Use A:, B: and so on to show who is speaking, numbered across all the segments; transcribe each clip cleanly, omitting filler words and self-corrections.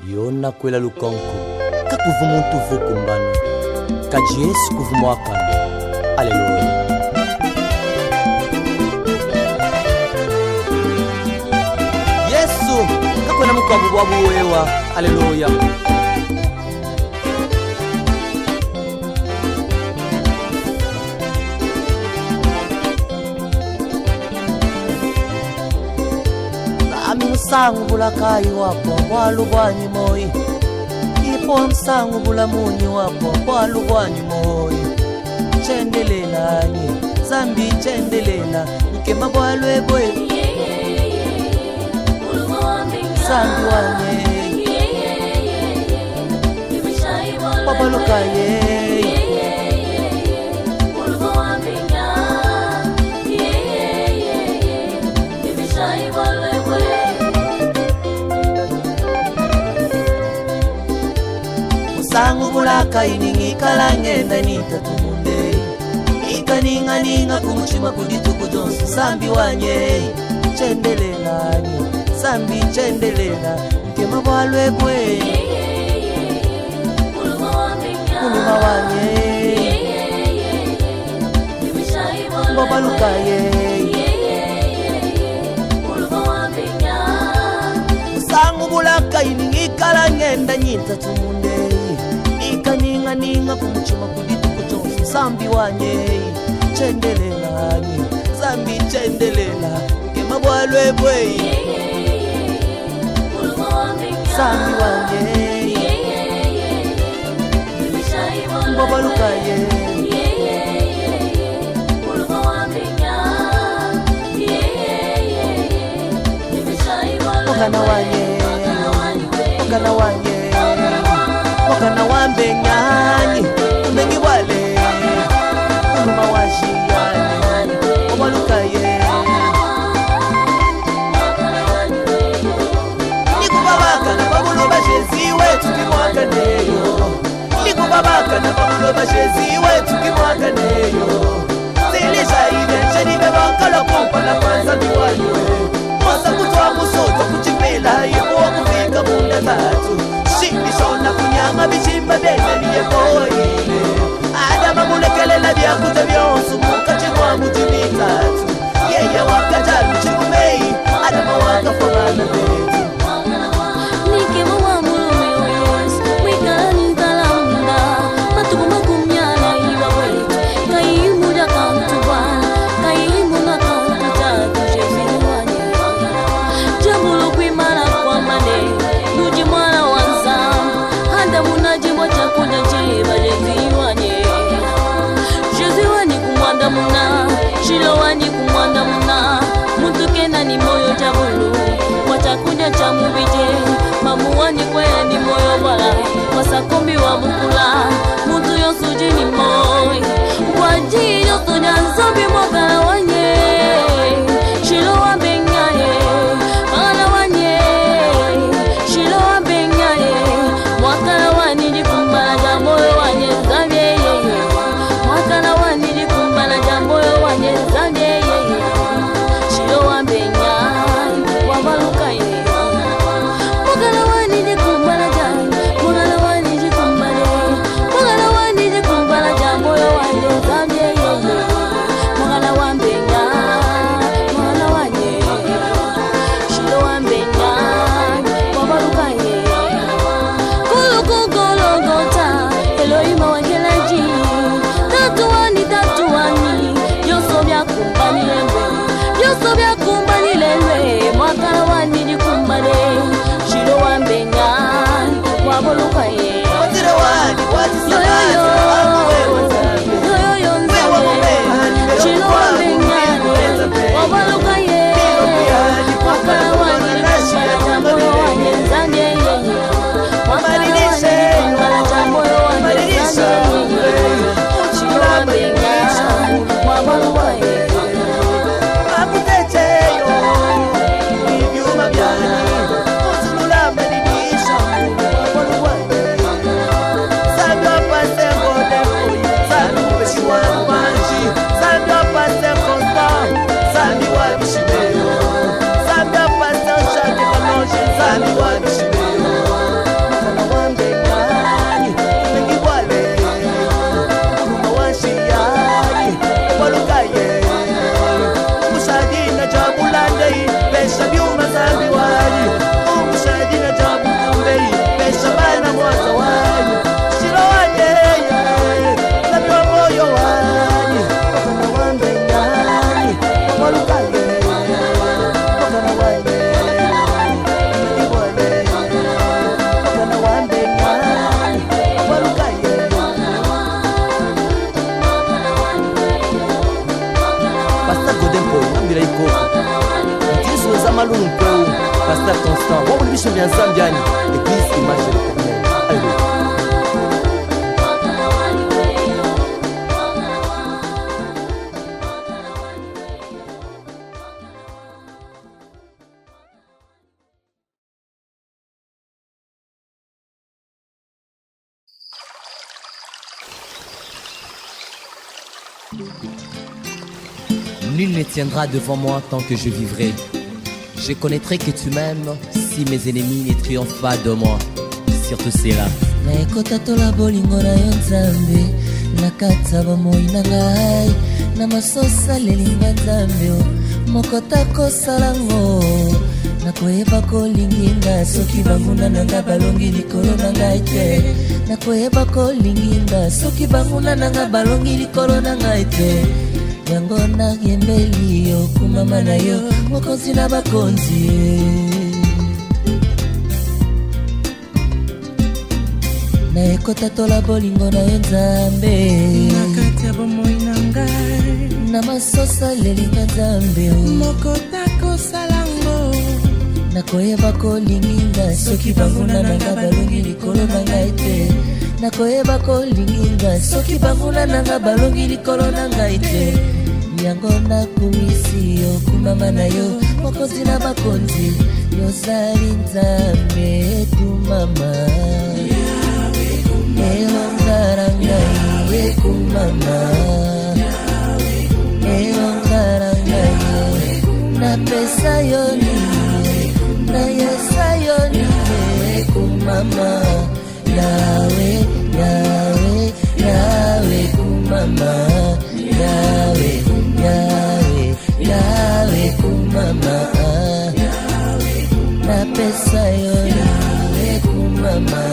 A: yona kwela lukonko kakuvuma untuvu kumbana kaji Yesu kuvuma wakana. Aleluya. Yesu kakwena mukwabu wabu wewa. Aleluya. Musangu bulakayi wapo bwalubwanyi moyi ipo musangu bulamunyi wapo bwalubwanyi moyi chendelelanye zambi chendelela nkema bwalwebwe zambi wanye babalukaye sangu bulaka iningikala ngenda nitatumunde ikaninga kumuchima kudituku jonsi sambi wanye chendelelanye sambi chendelela nkema bwalwebwe kuluma wanye babalukaye sangu bulaka iningikala ngenda nitatumunde ikaninga kumuchima kudituku jonsi sambi wanye chendelelanye sambi chendelela nkema bwalwebwe sambi wanye babalukaye wakana wanye wakana wanye wakana wambe nyani umengi wale uluma washiyani wabalukaye nikubabaka na babulo basheziwe tukimwakaneyo nikubabaka na babulo basheziwe tukimwakaneyo zilishaide nshenibe bakala kumpa na kwanza miwanyo mwasa kutoa musoto kuchipila ipo kufika munda tatu shibishona kunyama bichimba bena niye boyile adama mulekelela byakuta byonsu mukachimwa mutimi tatu yeye wakajali chimumei adama wakafomana betu
B: nikema wa mulume Yesu wikala nitalamunda matuguma kumyala iwa wetu kaimu da kantuba kaimu na kantu tatu Yesu wanye jambulo kwimala kwa mane nuji mwana wanza handa munaji mocha kuja jeba Yesu wanye Yesu wanye kumwanda muna shilo wanye kumwanda muna muntu kena ni moyo jabulu watakuja cha mubije mamuwani kwea ni moyo wala wasakombi wa mukula muntu yosuji ni moi waji yosuja nsobi mwakala wanye shilo wa bengaye mwakala wanye shilo wa bengaye mwakala wani jikumbala ja moyo wanye zabye yeye mwakala wani jikumbala ja moyo wanye zabye yeye shilo wa bengaye wabalukaye mwakala wani jikumbala ja mwakala wani jikumbale mwakala wani jikumbala ja moyo wanye zabye yeye mwakala wa bengaye mwakala wanye shilo wa bengaye wabalukaye kulukugologota Elohima wangelaji tatuwani yoso byakumbanilelwe mwakala wani jikumbale shilo wa bengaye wabolukaye
A: Wazire wani watisamani wewe zambi
B: yoyo nzale shilo wa bengaye wabolukaye mwakala wani jikumbala ja moyo wanye nzande yeye mwakala wani jikumbala ja moyo wanye nzande yeye shilo wa bengaye wabolukaye
A: akutecheyo ibyuma byani uzulula mbadilisha wabalukaye zambi wapase ngode zambi upeshi wangu zambi wapase kosta zambi wabishimeyo zambi wapase ushake pamoja zambi wabishimeyo instant wabona ibishimbo bya Zambyani Église Image de l'Éternel. Alléluia.
C: Nul ne tiendra devant moi tant que je vivrai. Je connaîtrai que tu m'aimes si mes ennemis ne triomphent pas de moi. Surtout cela.
A: Naekota tola bolingo na yo Nzambe, nakata bomoi na ngai, na masosa lelinga Nzambe moko takosalango. Nakoyeba kolinginga soki banguna nanga balongi likolo na ngai te. Nakoyeba kolinginga soki banguna nanga balongi likolo na ngai te. Yango nayembeli yo kumama na yo mokonzi na bakonzi. Naekota tola bolingo na yo Nzambe,
D: nakati ya bomoi na ngai,
A: na masosa lelinga Nzambe
D: moko takosalango.
A: Nakoyeba kolinginga soki banguna nanga balongi likolo na ngai te. Nakoyeba kolinginga soki banguna nanga balongi likolo na ngai te. Yango nakumisi yo kumama na yo mokonzi na bakonzi. Yozali Nzambe kumama, eongara ngai kumama, eongara ngai napesa yo nini, nayesa yo nini kumama. Yawe, Yawe, Yawe kumama, Yawe, Yawe, Yawe kumama, napesa yo nawe kumama,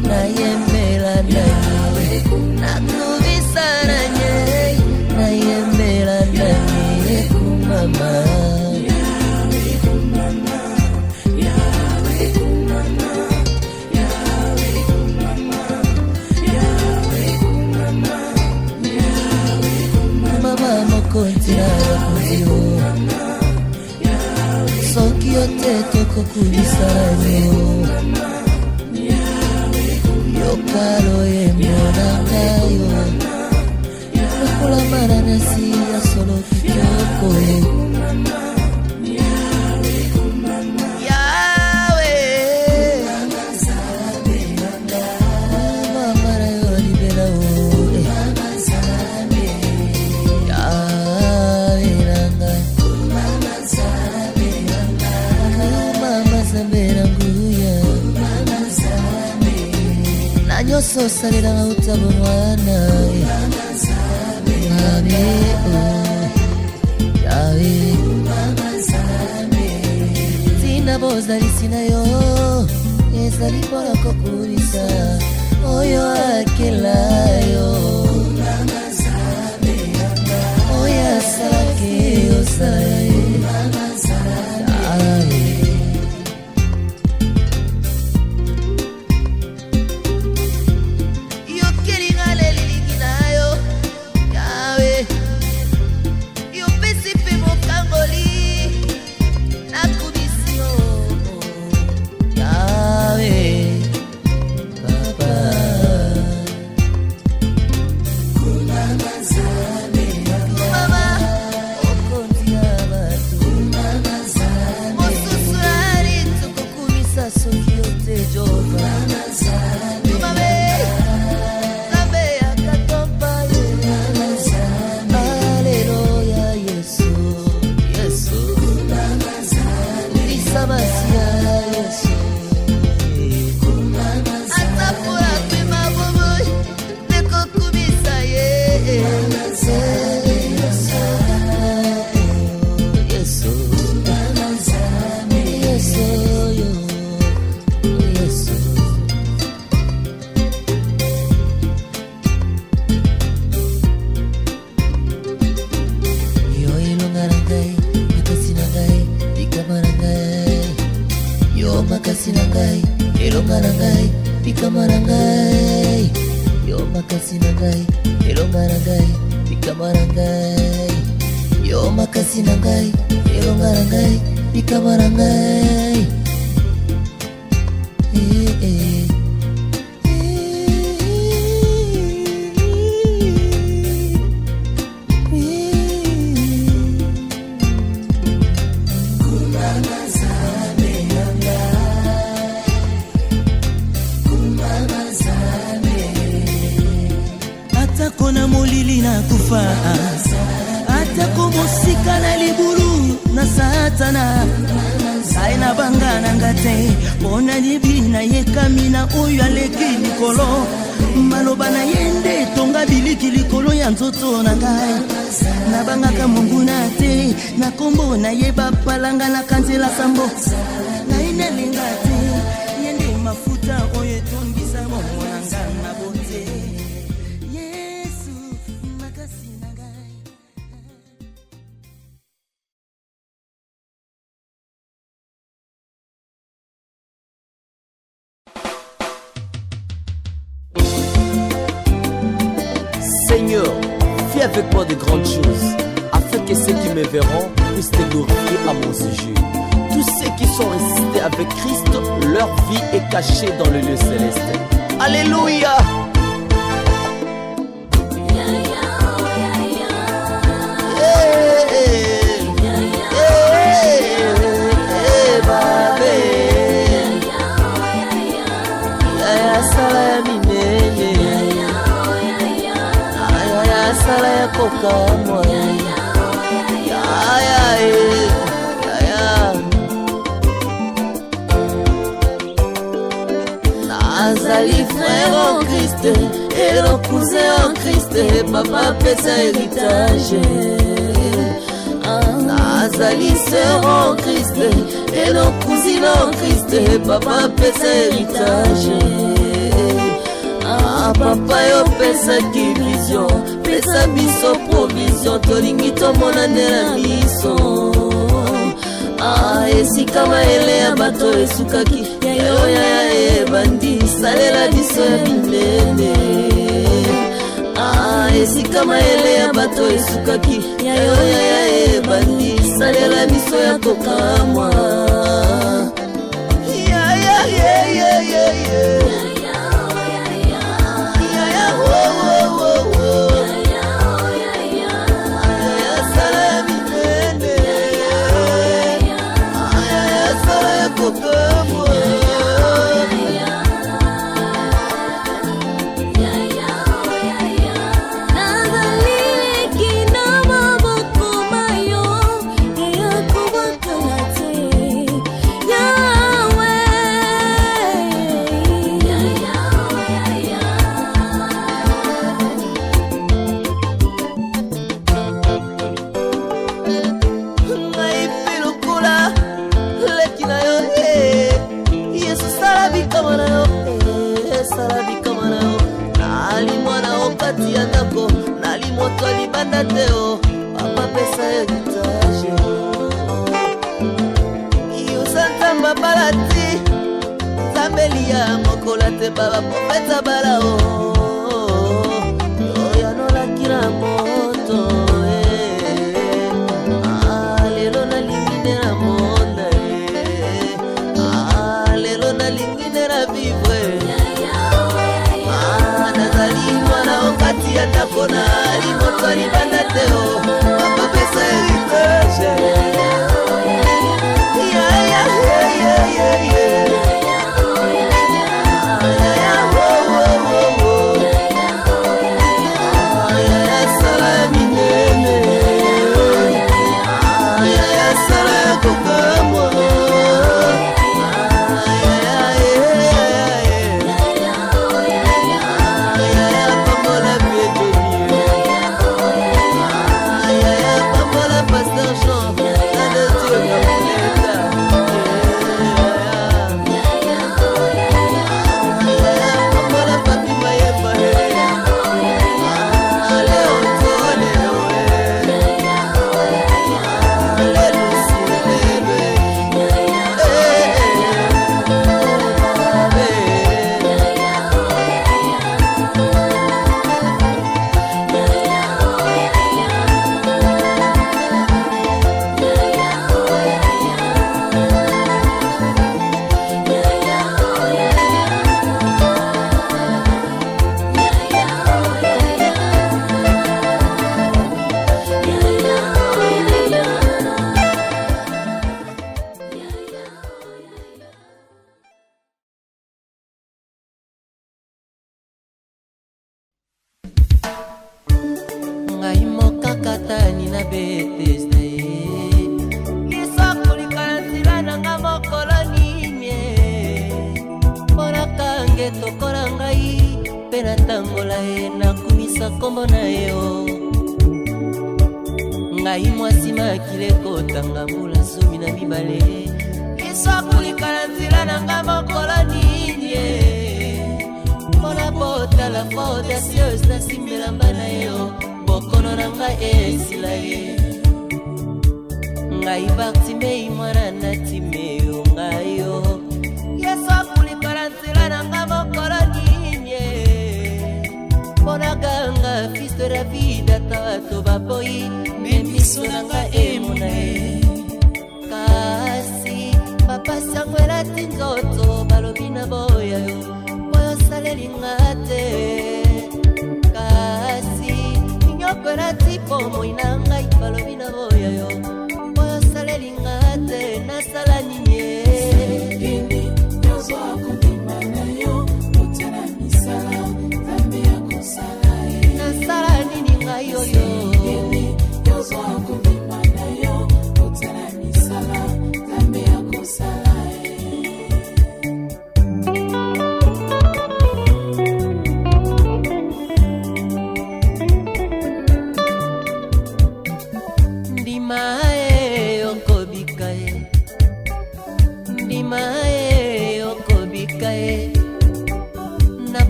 A: nayembela nani, nakuvisa nanye, nayembela nani kumama. Kontira bakonzio soki yo te tokokulisa yo yokalo yembona ngayo lokola mananasi ya solo kitoko. Nyoso salira utabo mwana Yawe, Yawe Zina bozali sina yo ezali pona kokulisa oyo akelayo oyo asalake osalaye makasi na ngai, elonga na ngai, bikama na ngai. Yo makasi na ngai, elonga na ngai, bikama na ngai. Yo makasi na ngai, elonga na ngai, likambo na ngai.
D: Atako na molili na kufa, atako mosika na libulu na satana, sai na banga na ngate pona libi na yekami na oyo aleki likolo, maloba na yende tonga biliki likolo ya nzoto na ngai. Na bangaka Mungu na te na kombo na yeba palanga na kanzela sambo, na inalinga te yende mafuta oyo tongisa momo na ngai na bote.
C: Seigneur, fais avec moi de grandes choses, afin que ceux qui me verront puissent te glorifier à mon sujet. Tous ceux qui sont ressuscités avec Christ, leur vie est cachée dans le lieu céleste. Alléluia!
A: Sala ya kokamwa nazali frère en Christ et le cousin en Christ, papa pesa héritage. Nazali sœur en Christ et le cousin en Christ, papa pesa héritage. Papa yo pesa ki vision, pesa biso provision, tolingi tomonane na miso. Esika maele ya bato esukaki, yayo ya ebandi salela biso ya minene. Esika maele ya bato esukaki, yayo ya ebandi salela biso ya kokamwa. Papa pesa héritage. Iyo santa balati Zambelia mokola te baba profeta balao. Oyano la kila moto lelo na lingine na monde lelo na lingine na vivre. Nazali mwana okati ya takona limoto libanda teo. Papa pesa héritage. ndenge tokola ngai mpe natangola ye nakumisa kombo na yo. Ngai mwasi makile kotanga mbula 12 yesu akulikala nzela nanga mokolo nini mpona botala foi audacieuse nasimbelamba na yo bokono na ngai esila ye. Ngai Bartimei mwana na Timeo ngai yo yesu akulikala nzela nanga mokolo nini mpona ganga fils de David ata bato baboyi miso nanga emona ye. Kasi bapasi yango elati nzoto balobi na boya yo oyo osalelinga te. Kasi nyoko elati pomoi na ngai balobi na boya yo oyo osalelinga te. Nasala nini nasala nini ngai oyo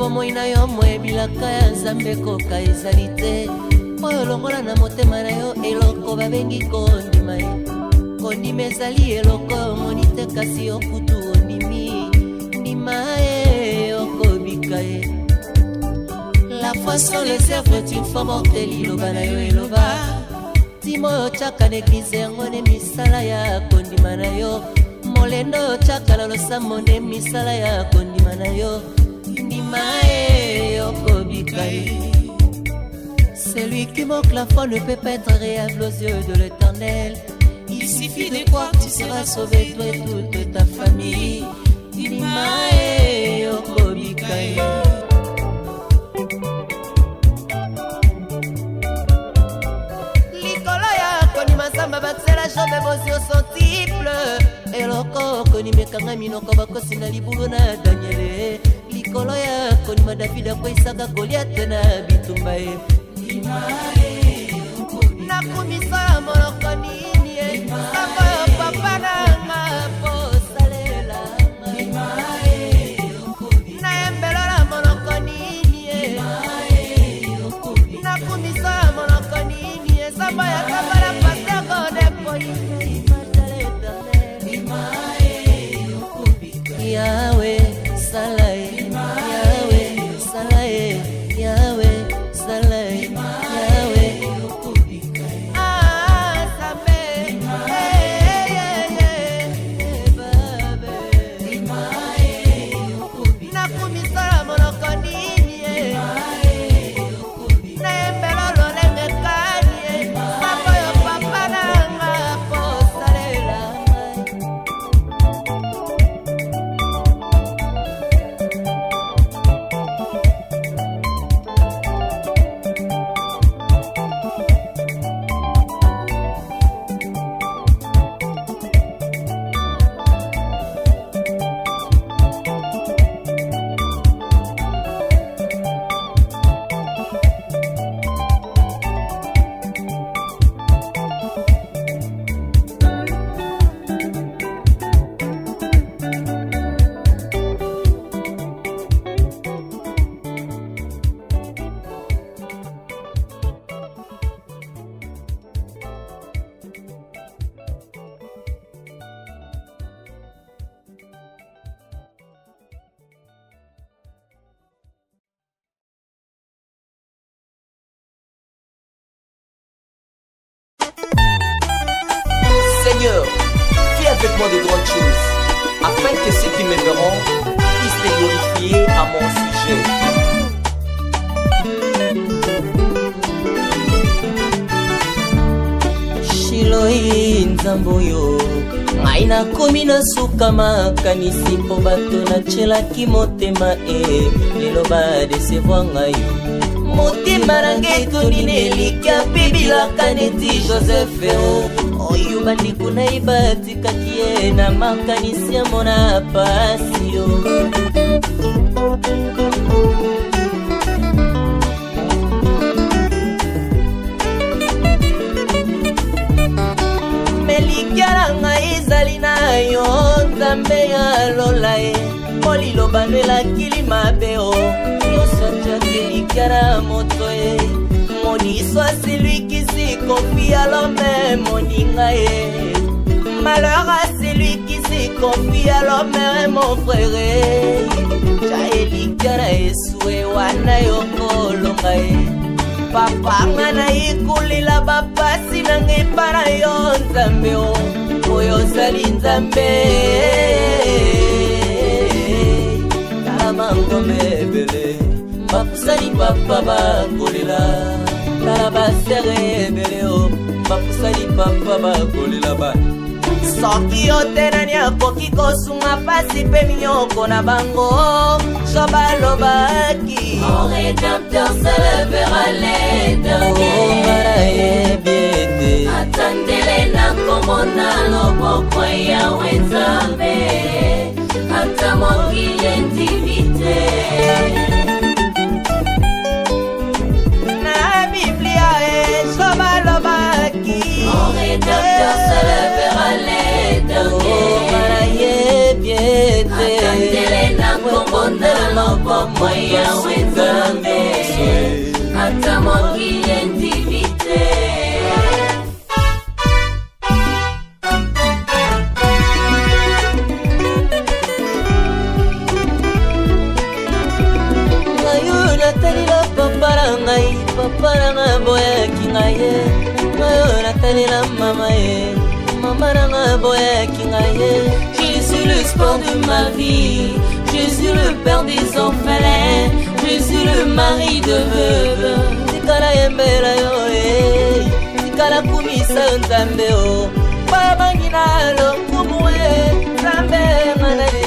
A: bomoi na yo moyebilaka ya nzambe koka ezali te oyo longola na motema na yo eloko babengi kondima ye. Kondima ezali eloko omoni te kasi yo kutu ondimi ndima ye okobika ye. La foi sans les œuvres est une foi mortelle iloba na yo eloba timo oyo tyaka na eglize yango nde misala ya kondima na yo. Molendo oyo tyaka na losambo nde misala ya kondima na yo. Celui qui moque la foi ne peut pas être agréable aux yeux de l'Éternel. Il suffit de croire que tu seras sauvé, toi et toute ta famille. Likolo ya konima samba baksela jobe bozio son triple eloko konimekanga minoko bakosi na libulu na Daniele. Likolo ya konima David akoisaka Goliath na bitumba ye. Nakumisa moloko nini sango yo papa nanga posalela naembelola moloko nini nakumisa moloko nini sango ya kabala pasako depoyi Yahweh Salae Yahweh Salae Yahweh Salae Yahweh Sabe nakumisala moloko nini naembela lolenge kani makoyo papa nanga kosalela
C: Seigneur, fais avec moi de grandes choses, afin que ceux qui me verront puissent te glorifier à mon sujet. Shiloi nzamboyo, ngai nakomi nasuka makanisi mpo bato natyelaki motema lelo badesevoir ngai.
A: Motima nange tonine likia bibilaka neti Joseph oyo bandeko na ibatikaki ye na makanisi ya mona pasi yo. Melikiala ngai ezali na yo nzambe ya lola ye molilo banwelaki limabe o nyonso tiaki likiala moto ye moniso a celui qui se confie à l'homme moninga ye malheur à celui qui se confie à l'homme mon frère ja likiala esue wana yokolonga ye papa nga na ikulila bapasi nanga epana yo nzambe o oyo ozali nzambe tala mangombe ebele bapusani papa bakolela tala basere ebele o bapusani papa bakolela bana soki yo te nani akoki kosunga pasi mpe minyoko na bango so balobaki
B: Mon rédempteur se levera les derniers. Attendez-les na komona loboko yawe nzambe ata mokili endivite.
A: Na Biblia so balobaki
B: Mon rédempteur se levera les derniers. Attendez-les na komona loboko yawe nzambe ata mokili endivite.
A: Papa nanga boyaki ngai ye ngayo natanela mama ye mama nanga boyaki ngai ye.
B: Jésus le sport de ma vie, Jésus le père des orphelins, Jésus le mari de veuve.
A: Tikala yembela yo tikala kumisa yo nzambe o babangi na lokumu nzambe ngana ye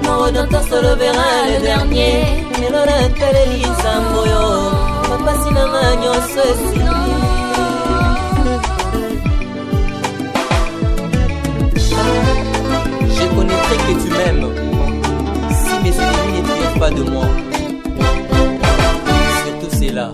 B: Mon rédempteur se levera le dernier.
A: Melora kaleli samboyo papa sinanga nyonso esili. Je connaîtrai que tu m'aimes si mes ennemis ne triomphent pas de moi. Surtout c'est là.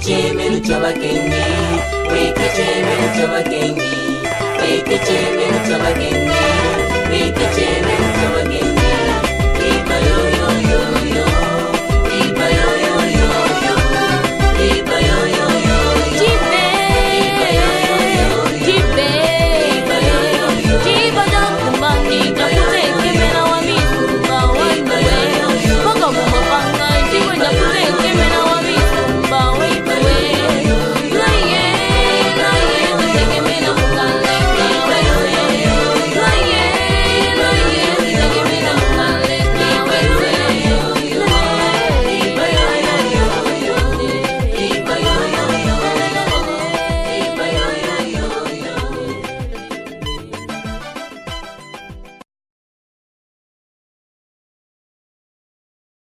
B: Chemelu chabakengi, weke chemelu chabakengi, weke chemelu chabakengi, weke chemelu chabakengi.